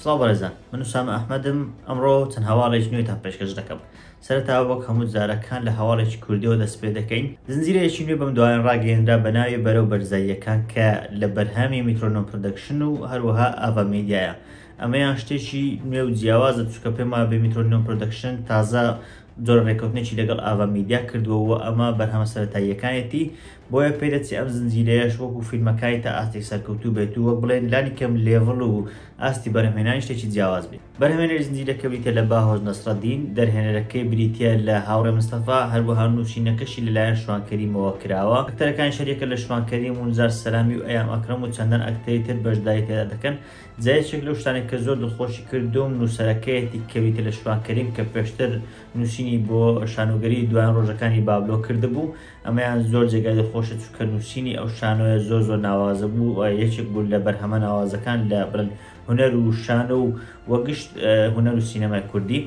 سڵاو بەڕێزان، من وسامە ئەحمەدم. ئەمڕۆ چەند هەواڵێک نوێتان پێشکەش دەکەم. سەرەتا وەک هەموو جارەکان لە هەواڵێکی کوردیەوە دەست پێ دەکەین. زنجیرەیەکی نوێ بەم دوایان ڕاگەیەنرا بە ناوی بەرەو بەرزاییەکان کە لە بەرهەمی میترۆنۆم پرۆدەکشن و هەروەها ئاڤا میدیایە. ئەمەیان شتێکی نوێ و جیاوازە چونکە پێم وایە بە میترۆنۆم پرۆدەکشن تازە جۆرە ڕێکەوتنێکی لەگەڵ ئاڤا میدیا کردووە و ئەمە بەرهەمە سەرەتاییەکانێتی بۆیە پێدەچی ئەم زنجیرەیەش وەکو فیلمەکانی تا ئاستی سەرکەوتوو بێت و وەک بڵێن لانی کەم لێڤڵ و ئاستی بەرهەمهێنانی شتێکی جیاواز بێت. بەرهەمهێنەری زنجیرەکە بریتە لە باهۆز نەسرەدین، دەرهێنەرەکەی بریتە لە هاوڕێ مستەفا، هەروەها نووسینەکەشی لەلایەن شوانکەریمەوە کراوە. ئەکتەرەکانی شەریکە لە شوانکەریم و نزار سەلامی و ئەیام ئەکرەم و چەندان ئەکتەری تر بەشداری تێدا دەکەن. جایەکێک لەو شتانێک کە زۆر دڵخۆشی کردوم نووسەرەکەیەتی کە بریتە لە شوانکەریم کە پێشتر نووسینی بۆ شانۆگەری دوایان ڕۆژەکانی بابلۆ کردبوو. ئەمەیان زۆر جێگای دڵخۆشە چونکە نووسینی ئەو شانۆیە زۆر ناوازە بوو و یەکێک بوو لە بەرهەمە ناوازەکان لە بڵێن هونەر و شانە و وەگشت هونەر و سینەمای کوردی.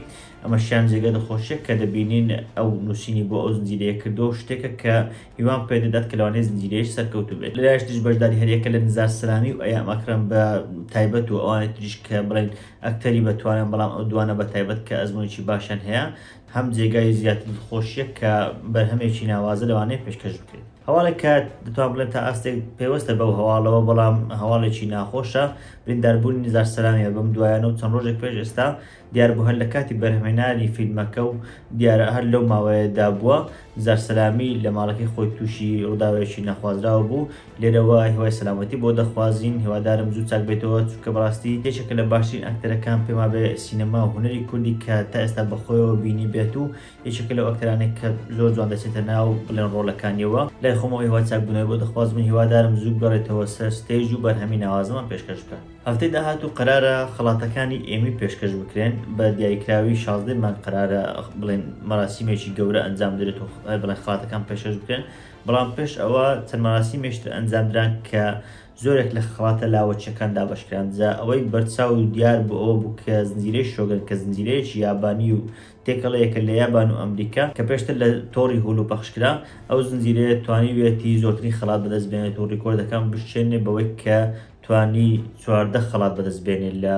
ئەمە شیان جێگە دڵخۆشیە کە دەبینین ئەو نووسینی بۆ ئەو زنجیرەیە کردو شتێکە کە هیوان پێدەدات کە لەوانەیە زنجیرەیەش سەرکەوتوو بێت. لەلایەنش بەشداری هەریەکە لە نزار سەلامی و ئەیام ئەکرەم بە تایبەت و ئەوانەی تریش کە بڵێن ئەکتەری بەتوانن بەڵام ئەو دوانە بە تایبەت کە ئەزمۆنێکی باشیان هەیە هەم جێگای زیاتر دڵخۆشیە کە بەرهەمێکی ناوازە لەوانەیە پێشکەش بکرێت. هەواڵێک کە دەتوان بڵێن تا ئاستێک پێوەستە بەو هەواڵەوە بەڵام هەواڵێکی ناخۆشە برینداربوونی نزار سەلامیە بەم دوایانە و چەند ڕۆژێک پێش ئێستا دیار بوو هەر لە کاتی بەرهەمهێنانی فیلمەکە و دیارە هەر لەو ماوەیەدا بووە نزار سەلامی لە ماڵەکەی خۆی تووشی ڕووداوێکی نەخوازراوە بوو. لێرەوە هیوای سەلامەتی بۆ دەخوازین، هیوادارم زوو چاک بێتەوە چونکە بەڕاستی یەکێکە لە باشترین ئەکتەرەکان پێما بێ سینەما و هونەری کوردی کە تا ئێستا بەخۆیەوە بینی بێت و یەکێکە لەو ئەکتەرانێک کە زۆر جوان دەچێتە ناو بڵێن ڕۆڵەکانیەوە. لای خۆمەوە هیوا چاک بوونەوە بۆ دەخوازم هیوادارم زوو بگەڕێتەوە سەر ستێژ و بەرهەمی ناوازەمان پێشکەش بکەن. هەفتەی داهاتوو قەرارە خەڵاتەکانی ئێمی پێشکەش بکرێن بە دیاریکراوی 16 مان قەرارە بڵێن مەراسیمێکی گەورە ئەنجام درێت و بڵێن خەڵاتەکان پێشکەش بکرێن. بەڵام پێش ئەوە چەند مەراسیمێشتر ئەنجامدران کە زۆرێک لە خەڵاتە لاوەچەکان دابەشکران. جا ئەوەی بەرچاو و دیار بۆ ئەوە بوو کە زنجیرەی شۆگەن کە زنجیرەیەکی یابانی و تێکەڵەیەکە لە یابان و ئەمریکا کە پێشتر لە تۆڕی هولو پەخشکرا، ئەو زنجیرەیە توانیوێتی زۆرترین خەڵات بەدەست بێنێت و ڕیکۆردەکان بشێنێ بەوەی کە توانی 14 خەڵات بەدەست بێنێت لە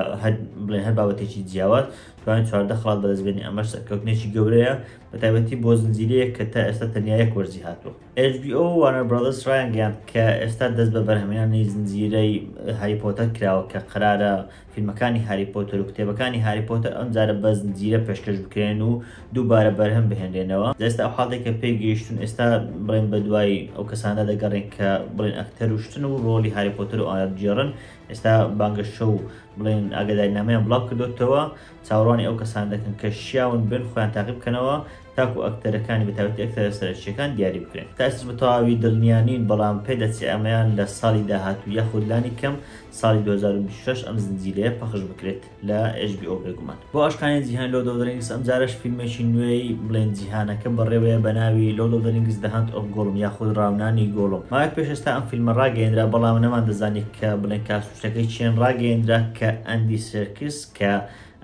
هەر بابەتێکی جیاواز توانین 14 خەڵات بەدەست بێنێ. ئەمەش سەرکەوتنێکی گەورەیە بە تایبەتی بۆ زنجیرەیە کە تا ئێستا تەنیا یەک وەرزی هاتووە. HBO و وارنر برادرز ڕایانگەیاند کە ئێستا دەست بە بەرهەمهێنانی زنجیرەی هاری پۆتەر کراوە کە قەرارە فیلمەکانی هاری پۆتەر و کتێبەکانی هاری پۆتەر ئەم جارە بە زنجیرە پێشکەش بکرێن و دووبارە بەرهەم بهێنرێنەوە. ئێستا ئەو حاڵێکە پێی گەیشتون ئێستا بڵێن بە دوای ئەو کەسانە دەگەڕێن کە بڵێن ئەکتەر وشتن و ڕۆلی هاری پۆتەر و ئایا بجێڕن. ئێستا بانگەشە و بڵێن ئاگادارنامەیان بڵاو کردوتەوە چاوەڕوانی ئەو کەسان دەکەن کە شیاون بن خۆیان تاقیب بکەنەوە تاکو ئەکتەرەکانی بەتایبەتی ئەکتەرە سەرچیەکان دیاری بکرێن. تا ئێستا بە تەواوی دڵنیانین بەڵام پێدەچێت ئەمەیان لە ساڵی داهاتوو یاخود لانی کەم ساڵی 2026 ئەم زنجیرەیە پەخش بکرێت لە HBO بێگومان. بۆ ئاشقانی جیهان لۆرد ئۆف دە ڕینگز ئەم جارش فیلمێکی نوێی بڵێن جیهانەکە بەڕێوەیە بە ناوی لۆرد ئۆف دە ڕینگز دە هانت ئۆف گۆڵم یاخود ڕاونانی گۆڵم. ماوەیەک پێش ئێستا ئەم فیلمە ڕاگەیەندرا بەڵام نەمان دەزانێت کە بڵێن کاسوشتەکەی چێن ڕاگەیەندرا کە ئەندی سێرکس کە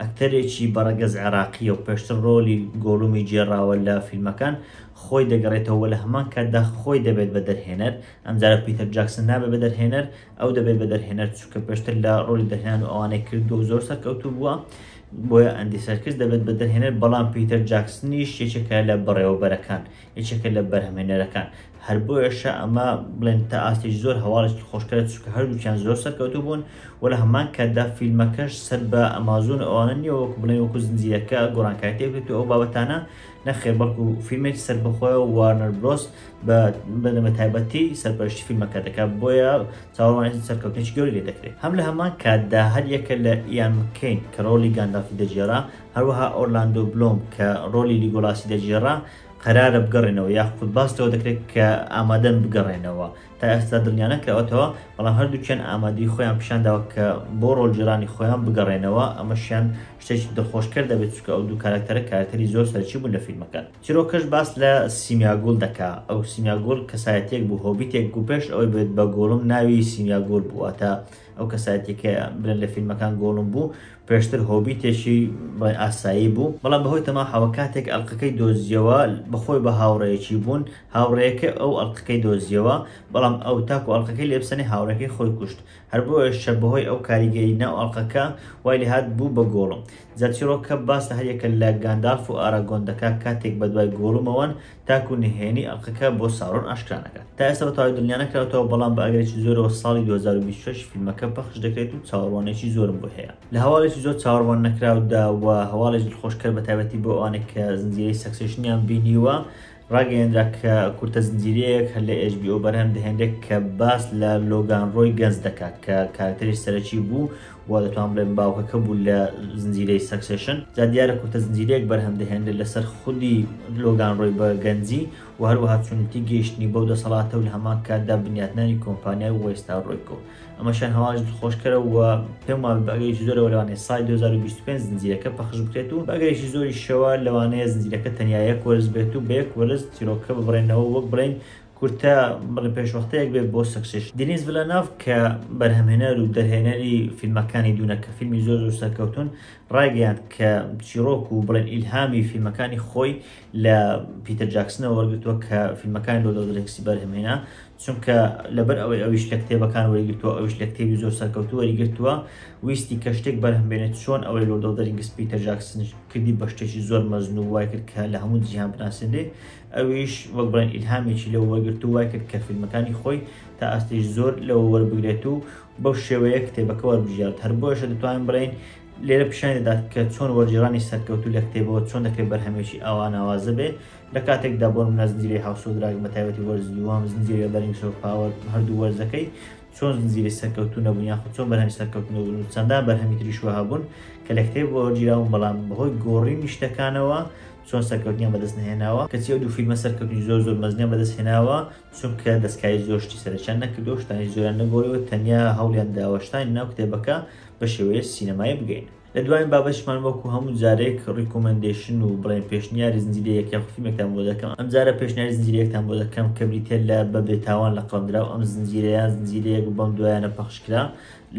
ئەکتەرێکی بەڕەگەز عێراقیە و پێشتر ڕۆلی گۆڵومی جێراوە لە فیلمەکان خۆی دەگەڕێتەوە لە هەمان کاتدا خۆی دەبێت بە دەرهێنەر. ئەمجارە پیتەر جاکسن نابێت بە دەرهێنەر، ئەو دەبێت بە دەرهێنەر چونکە پێشتر لە ڕۆلی دەرهێنان و ئەوانەی کردو و زۆر سەرکەوتوو بووە. بۆیە ئەندی سەرکس دەبێت بە دەرهێنەر بەڵام پیتەر جاکسنیش یەکێکە لە بەڕێوەبەرەکان، یەکێکە لە بەرهەمهێنەرەکان. هەر بۆیەشە ئەمە بڵێن تا ئاستێک زۆر هەواڵێکی خۆشکرێت چونکە هەردووکیان زۆر سەرکەوتوو بوون و لە هەمان کاتدا فیلمەکەش سەر بە ئەمازۆن ئەوانە نییە وەکو بڵێن وەکو زنجیرەکە گۆڕانکاری تێبێت و ئەو بابەتانە نەخێر بەڵکو فیلمێکی سەر بەخۆیە و وارنەر برۆس بە تایبەتی سەرپەرشتی فیلمەکە دەکات. بۆیە چاوەڕوانی سەرکەوتنێکی گەوری لێ دەکرێت. هەم لە هەمان کاتدا هەر یەکە لە ئیان مکەین کە ڕۆلی گاندالفی دەجێڕا، هەروەها ئۆرلاندۆ بلۆم کە ڕۆلی لیگۆلاسی دەجێڕا قەرارە بگەڕێنەوە یاخود باستەوە دەکرێت کە ئامادەن بگەڕێنەوە. تا ئێستا دڵنیانە کراوەتەوە بەڵام هەردووکیان ئامادەی خۆیان پیشانداوە کە بۆ ڕۆڵجێڕانی خۆیان بگەڕێنەوە. ئەمەشیان شتێکی دڵخۆشکەر دەبێت چونکە ئەو دوو کارکتەرە کارکتەری زۆر سەرچی بوون لە فیلمەکان. چیرۆکەش باس لە سیمیاگۆڵ دەکا. ئەو سیمیاگۆڵ کەسایەتێک بوو هۆبیتێک بوو پێش ئەوەی بێت بە گۆڵم ناوی سیمیاگۆڵ بوو. تا ئەو کەسایەتێکە بڵێن لە فیلمەکان گۆڵم بوو پێشتر هۆبیتێکی ئاسایی بوو بەڵام بەهۆی تەماحەوە کاتێک ئەڵلقەکەی دۆزیەوە بەخۆی بە هاوڕێیەکی بوون هاوڕێیەکە ئەو ئەڵلقەکەی دۆزیەوە بەڵام بەڵام ئەو تاکو ئەڵلقەکەی لێبسەنی هاوڕێکی خۆی کوشت هەر بۆ شەر بەهۆی ئەو کاریگەری ناو ئەڵلقەکە وای لێهات بوو بە گۆڵم. جاچیرۆکە باس لە هەریەکە لە گاندالف و ئاراگۆن دەکات کاتێک بە دوای گۆڵمەوەن تاکو نهێنی ئەڵلقەکە بۆ ساڕۆن ئاشکرانەکە. تا ئێستا بەتەواوی دڵنیا نەکراوەتەوە بەڵام بە ئەگەرێکی زۆرەوە ساڵی 2026 فیلمەکە پەخش دەکرێت و چاوەڕوانێکی زۆرم بۆ هەیە. لە هەواڵێکی زۆر چاوەڕوان نەکراودا و هەواڵێک دڵخۆشکەر بەتایبەتی بۆ ئەوانێک کە زنجیرەی سەکسێشنیان بینیوە ڕاگەیەندرا کە کورتە زنجیرەیەک هەر لە HBO بەرهەم دەهێنرێت کە باس لە لۆگان ڕۆی گەنج دەکات کە کارکتەری سەرەکی بوو و دەتوان بڵێن باوکەکە بوو لە زنجیرەی سەکسێشن. جا دیارە کورتە زنجیرەیەک بەرهەم دەهێنرێت لەسەر خودی لۆگان ڕۆی بە گەنجی و هەروەها چونەتی گەیشتنی بەو دەسەڵاتە و لە هەمان کاتدا بنیاتنانی کۆمپانیای وێستا ڕۆیکۆ. ئەمەشان هەواڵێکی دڵخۆشکەرە و پێم وایە بە ئەگەرێکی زۆرەوە لەوانەیە ساڵی 2025 زنجیرەکە پەخش بکرێت و بە ئەگەرێکی زۆری شەوە لەوانەیە زنجیرەکە تەنیا یەک وەرز بێت و بە یەک وەرز چیرۆکە ببڕێنەوە وەک بڵێن کورتە بڵێن پێشوەختەیەک بێت بۆ سەکسێشن. دینیس ڤیلەنۆڤ کە بەرهەمهێنەر و دەرهێنەری فیلمەکانی دوونە کە فیلمی زۆر سەرکەوتون ڕایگەیاند کە چیرۆک و بڵێن ئیلهامی فیلمەکانی خۆی لە پیتەر جاکسنەوە وەرگرتووە کە فیلمەکانی لۆرد ئۆف دە ڕینگسی بەرهەمهێنا چونکە لەبەر ئەوەی ئەویش لە کتێبەکان وەرگرتووە ئەویش لە کتێبی زۆر سەرکەوتوو وەرگرتووە ویستی کە شتێک بەرهەمبێنێت چۆن ئەوەی لۆرد ئۆف دە ڕینگس پیتەر جاکسن کردی بە شتێکی زۆر مەزن و وای کرد کە لە هەموو جیهان بناسێنرێ ئەویش وەک بڵێن ئیلهامێکی لەوە وەرگرتوو وای کرد کە فیلمەکانی خۆی تا ئاستێش زۆر لەوە وەربگرێت و بەو شێوەیە کتێبەکە وەربژێت. هەر بۆشە دەتوانین بڵێن لێرە پیشانی دەدات کە چۆن وەرجێڕانی سەرکەوتوو لە کتێبەوە چۆن دەکرێت بەرهەمێکی ئاواناوازە بێ لە کاتێکدا بۆ نمونە زنجیرەی هاوس و دراگ بە تایبەتی وەرزی وام زنجیرەی دە رینگس ئۆف پاوەر هەردوو وەرزەکەی چۆن زنجیرەی سەرکەوتوو نەبوون یاخود چۆن بەرهەمی سەرکەوتوو نەبوون و چەندان بەرهەمی تریش وە هەبوون کە لە کتێب وەرگیراون بەڵام بەهۆی گۆڕینی شتەکانەوە چۆن سەرکەوتنیان بەدەست نهێناوە کەچی ئەو دوو فیلمە سەرکەوتنی زۆر مەزنیان بەدەست هێناوە چونکە دەستکاری زۆر شتی سەرچیان نەکردو شتانی زۆریان نەگۆڕیوە تەنیا هەوڵیان داوە شتانی ناو کتێبەکە بە شێوەیە سینەمایی بگەین. لە دوایین بابەتمان وەکو هەموو جارێک ڕیکۆمەندێشن و بڵێن پێشنیاری زنجیرەیەک یاخود فیلمێکتان بۆ دەکەم. ئەم جارە پێشنیاری زنجیرەیەکتان بۆ دەکەم کە بریتێ لە بەبێ تاوان لە قەڵمدرا و ئەم زنجیرەیە بەم دوایانە پەخشکرا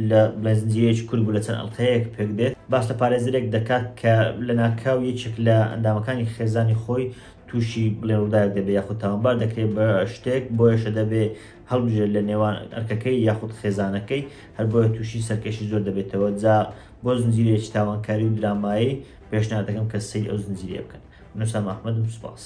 لە بڵێن زنجیرەیەکی کورد بوو لە چەند ئەڵلقەیەک پێک دێت باس لە پارێزەرێک دەکات کە لە ناکاو یەکێک لە ئەندامەکانی خێزانی خۆی تووشی بڵێن ڕووداوێک دەبێت یاخود تاوانبار دەکرێت بە شتێک بۆیەشە دەبێت هەڵبژێت لە نێوان ئەرکەکەی یاخود خێزانەکەی هەر بۆیە تووشی سەرکەشی زۆر دەبێتەوە. جا بۆ زنجیرەیەکی تاوانکاری و درامایی پێشنهاد دەکەم کە سەیر ئەو زنجیرەیە بکەن. نووسام ئەحمەدم سوپاس.